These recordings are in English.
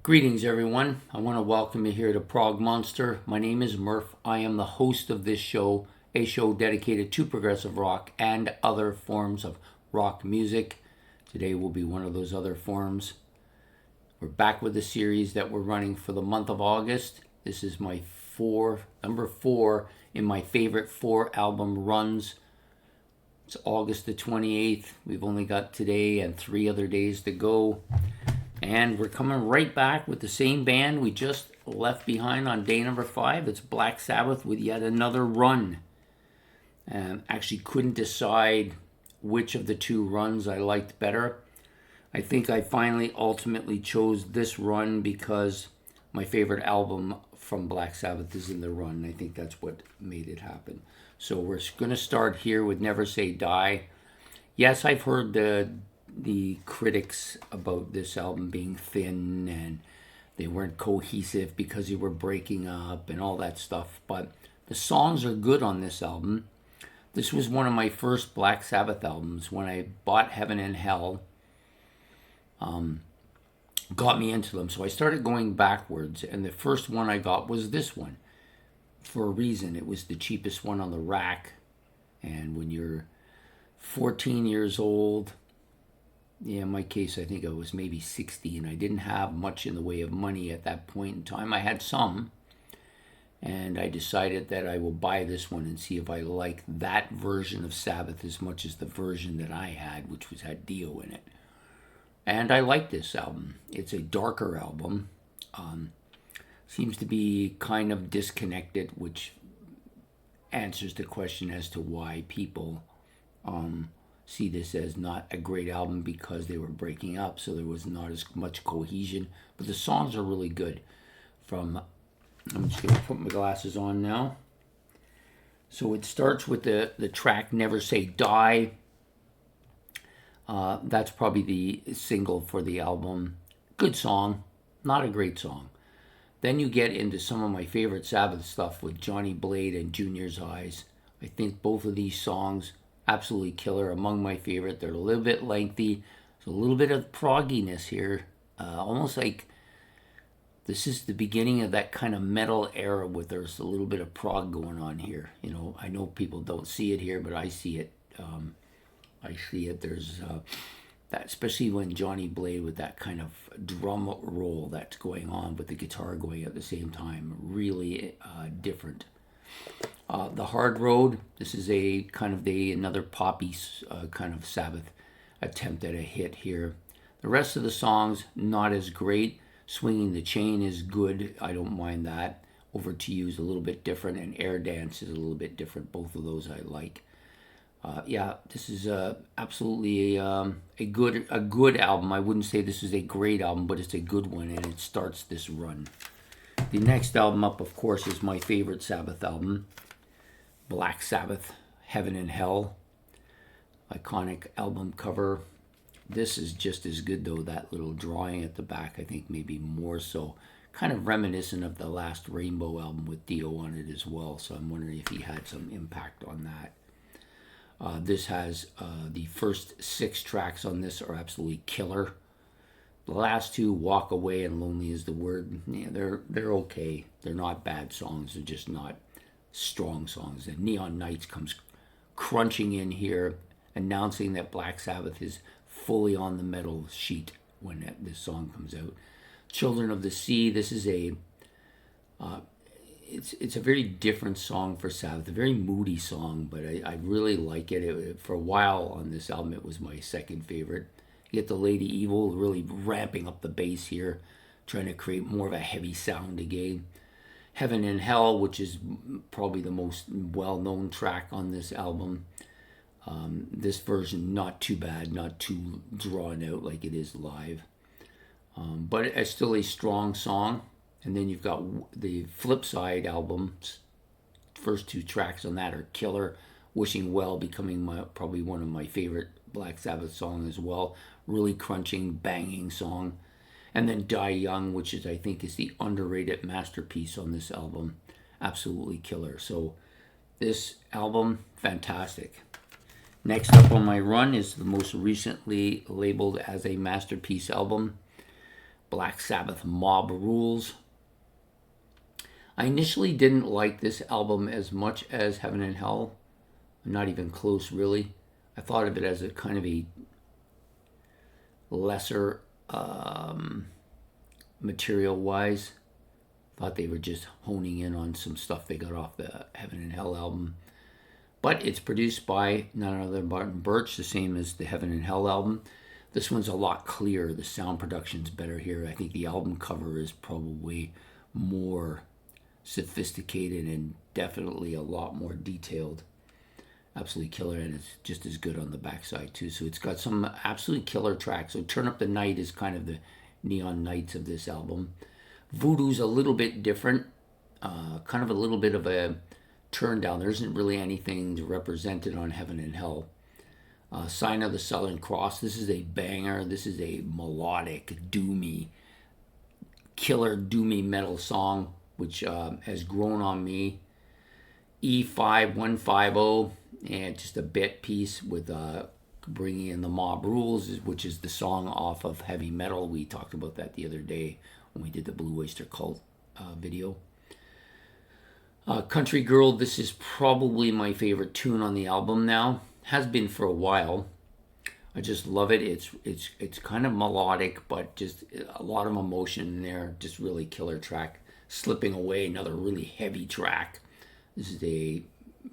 Greetings, everyone. I want to welcome you here to Prog Monster. My name is Murph. I am the host of this show, a show dedicated to progressive rock and other forms of rock music. Today will be one of those other forms. We're back with the series that we're running for the month of August. This is my number four in my favorite 4 album runs. It's August the 28th. We've only got today and 3 other days to go. And we're coming right back with the same band we just left behind on day number 5. It's Black Sabbath with yet another run. Actually couldn't decide which of the 2 runs I liked better. I think I finally ultimately chose this run because my favorite album from Black Sabbath is in the run. I think that's what made it happen. So we're going to start here with Never Say Die. Yes, I've heard the critics about this album being thin and they weren't cohesive because they were breaking up and all that stuff, but the songs are good on this album. This was one of my first Black Sabbath albums. When I bought Heaven and Hell, got me into them, so I started going backwards, and the first one I got was this one. For a reason, it was the cheapest one on the rack, and when you're 14 years old, in my case, I think I was maybe 60, and I didn't have much in the way of money at that point in time. I had some, and I decided that I will buy this one and see if I like that version of Sabbath as much as the version that I had, which had Dio in it. And I like this album. It's a darker album. Seems to be kind of disconnected, which answers the question as to why people see this as not a great album because they were breaking up, so there was not as much cohesion. But the songs are really good. I'm just going to put my glasses on now. So it starts with the track Never Say Die. That's probably the single for the album. Good song, not a great song. Then you get into some of my favorite Sabbath stuff with Johnny Blade and Junior's Eyes. I think both of these songs absolutely killer, among my favorite. They're a little bit lengthy. There's a little bit of progginess here, almost like this is the beginning of that kind of metal era where there's a little bit of prog going on here. You know, I know people don't see it here, but I see it. There's that, especially when Johnny Blade with that kind of drum roll that's going on with the guitar going at the same time, really different. The Hard Road. This is a kind of another poppy kind of Sabbath attempt at a hit here. The rest of the songs not as great. Swinging the Chain is good. I don't mind that. Over to You is a little bit different, and Air Dance is a little bit different. Both of those I like. This is absolutely a good album. I wouldn't say this is a great album, but it's a good one, and it starts this run. The next album up, of course, is my favorite Sabbath album, Black Sabbath, Heaven and Hell. Iconic album cover. This is just as good, though. That little drawing at the back, I think maybe more so. Kind of reminiscent of the last Rainbow album with Dio on it as well, so I'm wondering if he had some impact on that. This has the first 6 tracks on this are absolutely killer. The last 2, Walk Away and Lonely is the Word, yeah, they're okay. They're not bad songs. They're just not strong songs. And Neon Nights comes crunching in here, announcing that Black Sabbath is fully on the metal sheet when this song comes out. Children of the Sea. This is it's a very different song for Sabbath, a very moody song, but I really like it. For a while on this album, it was my second favorite. You get the Lady Evil really ramping up the bass here, trying to create more of a heavy sound again. Heaven and Hell, which is probably the most well-known track on this album. This version, not too bad, not too drawn out like it is live. But it's still a strong song. And then you've got the Flip Side albums. First 2 tracks on that are killer. Wishing Well becoming probably one of my favorite Black Sabbath songs as well. Really crunching, banging song. And then Die Young, which I think is the underrated masterpiece on this album. Absolutely killer. So this album, fantastic. Next up on my run is the most recently labeled as a masterpiece album, Black Sabbath Mob Rules. I initially didn't like this album as much as Heaven and Hell. Not even close, really. I thought of it as a kind of a lesser material-wise. Thought they were just honing in on some stuff they got off the Heaven and Hell album. But it's produced by none other than Martin Birch, the same as the Heaven and Hell album. This one's a lot clearer. The sound production's better here. I think the album cover is probably more sophisticated and definitely a lot more detailed. Absolutely killer, and it's just as good on the backside too. So it's got some absolutely killer tracks. So Turn Up the Night is kind of the Neon Nights of this album. Voodoo's a little bit different, kind of a little bit of a turn down. There isn't really anything represented on Heaven and Hell. Sign of the Southern Cross, this is a banger. This is a melodic, doomy, killer doomy metal song, which has grown on me. E5150, and just a bit piece with bringing in the Mob Rules, which is the song off of Heavy Metal. We talked about that the other day when we did the Blue Oyster Cult video. Country Girl, this is probably my favorite tune on the album now. Has been for a while. I just love it. It's kind of melodic, but just a lot of emotion in there. Just really killer track. Slipping Away, another really heavy track. This is a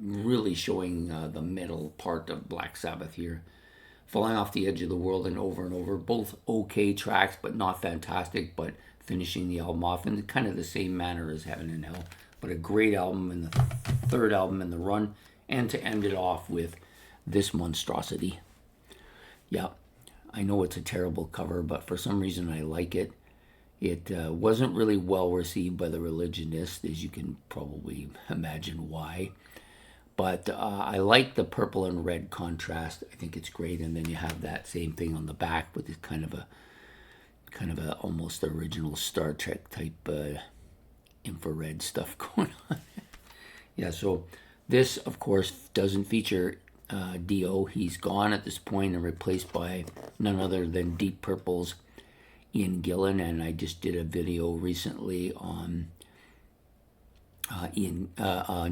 really showing the metal part of Black Sabbath here. Falling Off the Edge of the World and Over. Both okay tracks, but not fantastic, but finishing the album off in kind of the same manner as Heaven and Hell. But a great album, and the third album in the run. And to end it off with this monstrosity. Yeah, I know it's a terrible cover, but for some reason I like it. It wasn't really well received by the religionists, as you can probably imagine why. But I like the purple and red contrast. I think it's great. And then you have that same thing on the back with this kind of a almost original Star Trek type infrared stuff going on. Yeah, so this, of course, doesn't feature Dio. He's gone at this point and replaced by none other than Deep Purple's Ian Gillan, and I just did a video recently on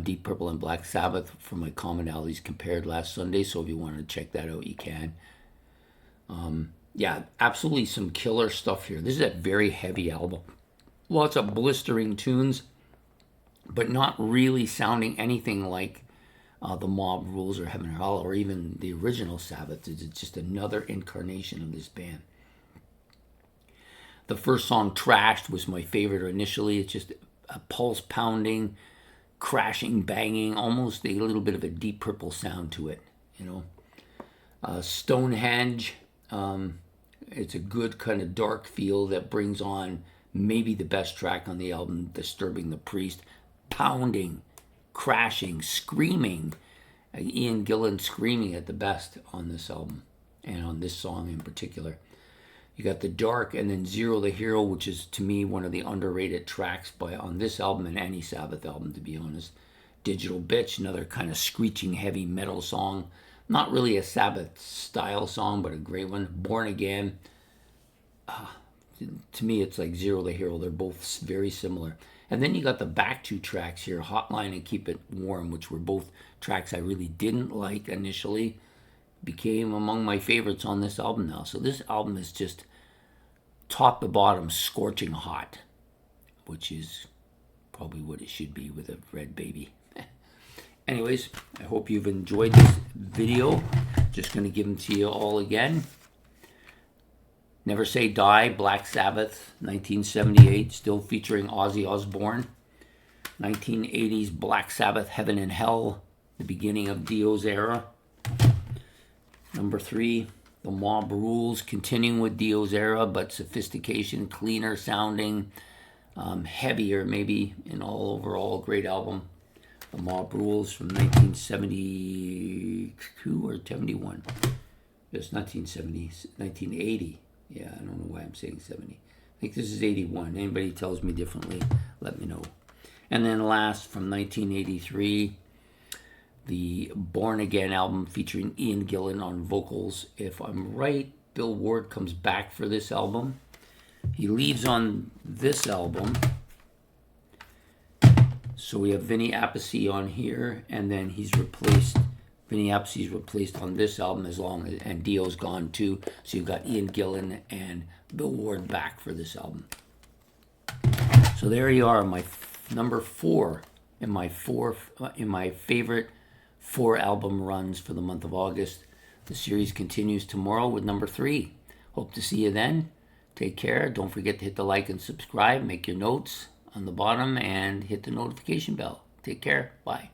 Deep Purple and Black Sabbath for my commonalities compared last Sunday, so if you want to check that out, you can. Yeah, absolutely some killer stuff here. This is a very heavy album. Lots of blistering tunes, but not really sounding anything like the Mob Rules or Heaven and Hell or even the original Sabbath. It's just another incarnation of this band. The first song, Trashed, was my favorite initially. It's just a pulse pounding, crashing, banging, almost a little bit of a Deep Purple sound to it, you know. Stonehenge, it's a good kind of dark feel that brings on maybe the best track on the album, Disturbing the Priest. Pounding, crashing, screaming. Ian Gillan screaming at the best on this album and on this song in particular. You got The Dark, and then Zero the Hero, which is to me one of the underrated tracks on this album and any Sabbath album, to be honest. Digital Bitch, another kind of screeching heavy metal song. Not really a Sabbath style song, but a great one. Born Again. To me, it's like Zero the Hero. They're both very similar. And then you got the back two tracks here, Hotline and Keep It Warm, which were both tracks I really didn't like initially. Became among my favorites on this album now. So this album is just top to bottom scorching hot, which is probably what it should be with a red baby. Anyways, I hope you've enjoyed this video. Just going to give them to you all again. Never Say Die, Black Sabbath, 1978, still featuring Ozzy Osbourne. 1980s Black Sabbath, Heaven and Hell, the beginning of Dio's era. Number 3, The Mob Rules, continuing with Dio's era, but sophistication, cleaner sounding, heavier maybe, in all overall, great album. The Mob Rules from 1972 or 71. It's 1980. Yeah, I don't know why I'm saying 70. I think this is 81. Anybody tells me differently, let me know. And then last, from 1983, the Born Again album featuring Ian Gillan on vocals. If I'm right, Bill Ward comes back for this album. He leaves on this album. So we have Vinny Appice on here, and then Vinny Appice's replaced on this album and Dio's gone too. So you've got Ian Gillan and Bill Ward back for this album. So there you are, my number 4 in my favorite 4 album runs for the month of August. The series continues tomorrow with number 3. Hope to see you then. Take care. Don't forget to hit the like and subscribe. Make your notes on the bottom and hit the notification bell. Take care. Bye.